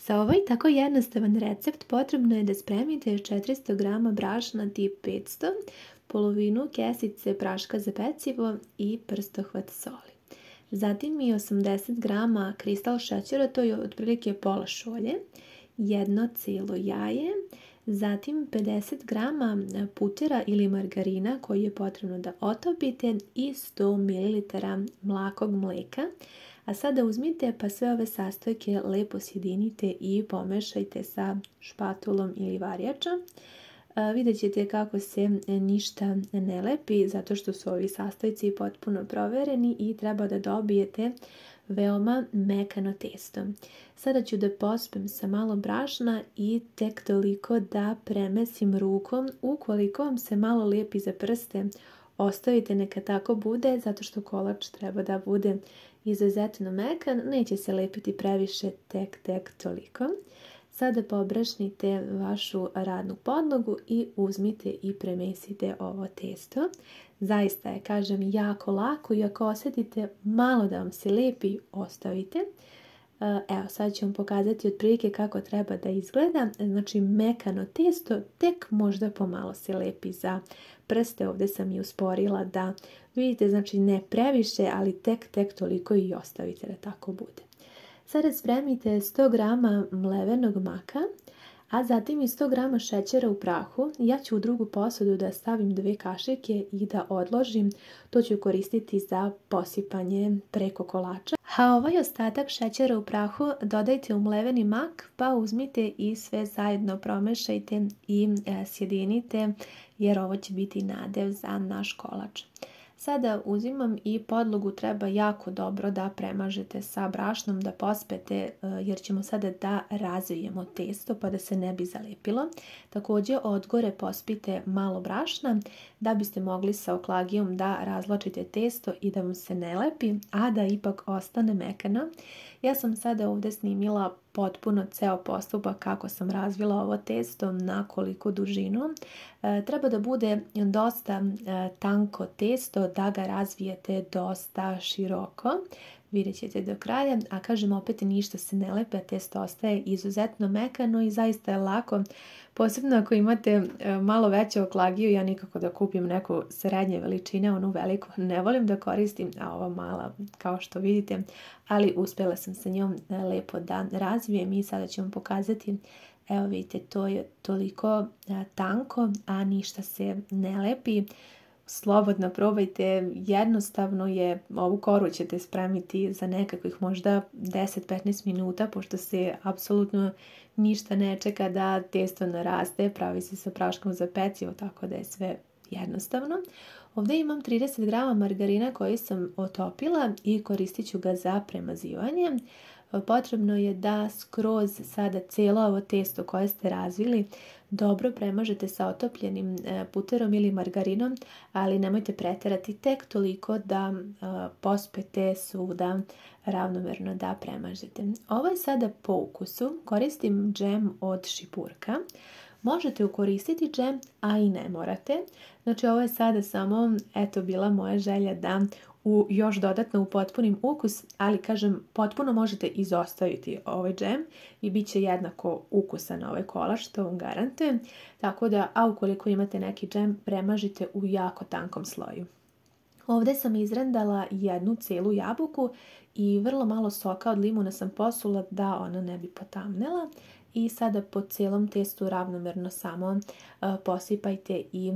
Za ovaj tako jednostavan recept potrebno je da spremite 400 g brašna tip 500, polovinu kesice praška za pecivo i prstohvat soli. Zatim i 80 g kristal šećera, to je otprilike pola šolje, jedno cijelo jaje, zatim 50 g putera ili margarina koji je potrebno da otopite i 100 ml mlakog mlijeka. A sada uzmite pa sve ove sastojke lepo sjedinite i pomešajte sa špatulom ili varjačom. Vidjet ćete kako se ništa ne lepi zato što su ovi sastojci potpuno provereni i treba da dobijete veoma mekano testo. Sada ću da pospem sa malo brašna i tek toliko da premesim rukom. Ukoliko vam se malo lijepi za prste, ostavite neka tako bude zato što kolač treba da bude izuzetno mekan, neće se lepiti previše, tek toliko. Sada pobrašnite vašu radnu podlogu i uzmite i premesite ovo testo. Zaista je, kažem, jako lako i ako osjetite malo da vam se lepi, ostavite. Evo, sad ću vam pokazati otprilike kako treba da izgleda. Znači, mekano testo tek možda pomalo se lepi za prste. Ovdje sam i usporila da vidite, znači ne previše, ali tek toliko i ostavite da tako bude. Sada spremite 100 g mlevenog maka, a zatim i 100 g šećera u prahu. Ja ću u drugu posudu da stavim 2 kašike i da odložim. To ću koristiti za posipanje preko kolača. A ovaj ostatak šećera u prahu dodajte u mleveni mak, pa uzmite i sve zajedno promešajte i sjedinite, jer ovo će biti nadev za naš kolač. Sada uzimam i podlogu treba jako dobro da premažete sa brašnom, da pospete jer ćemo sada da razvijemo testo pa da se ne bi zalepilo. Također od gore pospite malo brašna da biste mogli sa oklagijom da razločite testo i da vam se ne lepi, a da ipak ostane mekano. Ja sam sada ovdje snimila potpuno ceo postupak kako sam razvila ovo testo na koliku dužinu. Treba da bude dosta tanko testo, da ga razvijete dosta široko. Vidjet ćete do kraja, a kažem opet ništa se ne lepe, testo ostaje izuzetno mekano i zaista je lako. Posebno ako imate malo veću oklagiju, ja nikako da kupim neku srednje veličine, onu veliku ne volim da koristim, a ova mala kao što vidite, ali uspjela sam sa njom lepo da razvijem i sada ću vam pokazati. Evo vidite, to je toliko tanko, a ništa se ne lepi. Slobodno probajte, jednostavno je, ovu koru ćete spremiti za nekakvih možda 10-15 minuta, pošto se apsolutno ništa ne čeka da testo naraste, pravi se sa praškom za pecivo, tako da je sve jednostavno. Ovdje imam 30 g margarina koji sam otopila i koristit ću ga za premazivanje. Potrebno je da skroz sada cijelo ovo testo koje ste razvili dobro premažete sa otopljenim puterom ili margarinom, ali nemojte pretjerati, tek toliko da pospete svuda ravnomerno da premažete. Ovo je sada po ukusu, koristim džem od šipurka. Možete koristiti džem, a i ne morate. Znači ovo je sada samo, eto, bila moja želja da još dodatno upotpunim ukus, ali kažem, potpuno možete izostaviti ovaj džem i bit će jednako ukusan ovaj kolač, to vam garantujem. Tako da, a ukoliko imate neki džem, premažite u jako tankom sloju. Ovdje sam izrendala jednu cijelu jabuku i vrlo malo soka od limuna sam posula da ona ne bi potamnela. I sada po cijelom testu ravnomerno samo posipajte i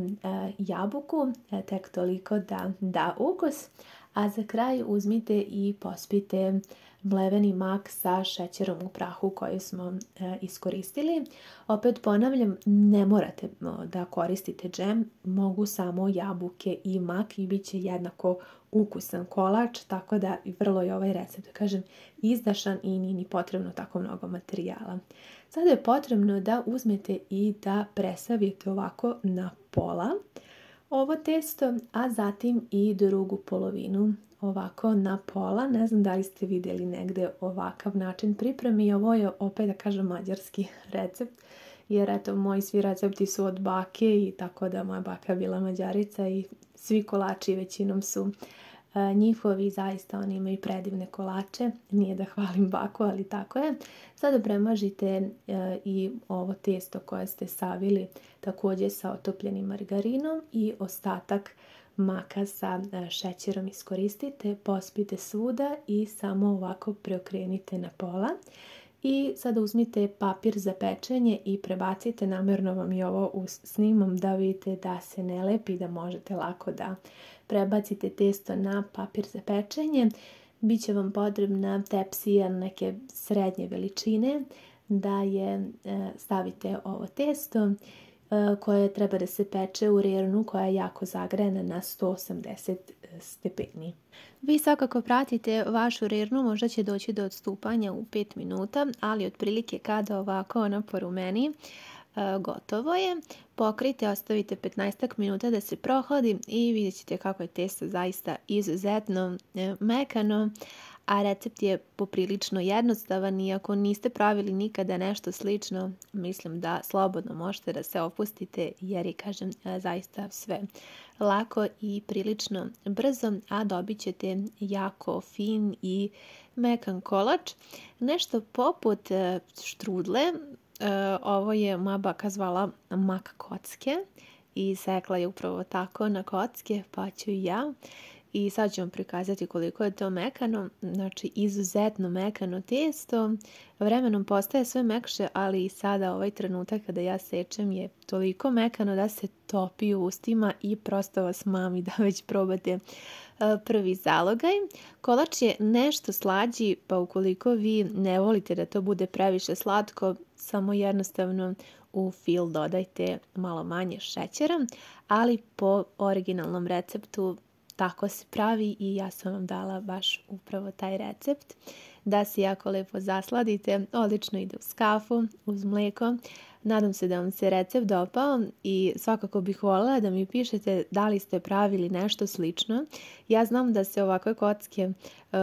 jabuku, tek toliko da da ukus. A za kraj uzmite i pospite mleveni mak sa šećerom u prahu koji smo iskoristili. Opet ponavljam, ne morate da koristite džem, mogu samo jabuke i mak i bit će jednako ukusan kolač, tako da vrlo je ovaj recept, da kažem, izdašan i nije ni potrebno tako mnogo materijala. Sada je potrebno da uzmete i da presavijete ovako na pola ovo testo, a zatim i drugu polovinu ovako na pola. Ne znam da li ste vidjeli negdje ovakav način pripreme i ovo je opet, da kažem, mađarski recept, jer eto, moji svi recepti su od bake i tako da moja baka je bila Mađarica i svi kolači većinom su Njihovi zaista oni imaju predivne kolače, nije da hvalim baku, ali tako je. Sada premažite i ovo testo koje ste savili također sa otopljenim margarinom i ostatak maka sa šećerom iskoristite, pospite svuda i samo ovako preokrenite na pola. I sada uzmite papir za pečenje i prebacite, namjerno vam i ovo snimam da vidite da se ne lepi, da možete lako da prebacite testo na papir za pečenje. Biće vam potrebna tepsija neke srednje veličine da je stavite ovo testo koje treba da se peče u rernu koja je jako zagrejana na 180 stepeni. Vi svakako pratite vašu rernu, možda će doći do odstupanja u 5 minuta, ali otprilike kada ovako ona porumeni, gotovo je. Pokrijte, ostavite 15 minuta da se prohladi i vidjet ćete kako je testo zaista izuzetno mekano, a recept je poprilično jednostavan i ako niste pravili nikada nešto slično, mislim da slobodno možete da se opustite jer je, kažem, zaista sve lako i prilično brzo, a dobit ćete jako fin i mekan kolač. Nešto poput štrudle, ovo je moja baka zvala mak kocke i sekla je upravo tako na kocke, pa ću i ja. I sad ću vam prikazati koliko je to mekano, znači izuzetno mekano testo. Vremenom postaje sve mekše, ali i sada ovaj trenutak kada ja sečem je toliko mekano da se topi u ustima i prosto vas mami da već probate prvi zalogaj. Kolač je nešto slađi, pa ukoliko vi ne volite da to bude previše slatko, samo jednostavno u fil dodajte malo manje šećera, ali po originalnom receptu tako se pravi i ja sam vam dala baš upravo taj recept da se jako lepo zasladite. Odlično ide uz kafu, uz mlijeko. Nadam se da vam se recept dopao i svakako bih voljela da mi pišete da li ste pravili nešto slično. Ja znam da se ovakve kocke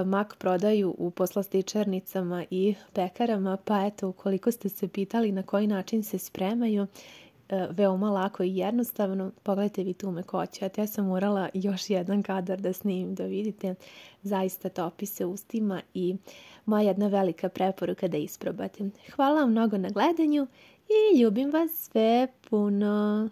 mak prodaju u poslastičarnicama i pekarama, pa eto, ukoliko ste se pitali na koji način se spremaju, veoma lako i jednostavno. Pogledajte vi tu mekoću. Ja sam morala još jedan kadar da snimim da vidite. Zaista topi se ustima i moja jedna velika preporuka da isprobate. Hvala vam mnogo na gledanju i ljubim vas sve puno.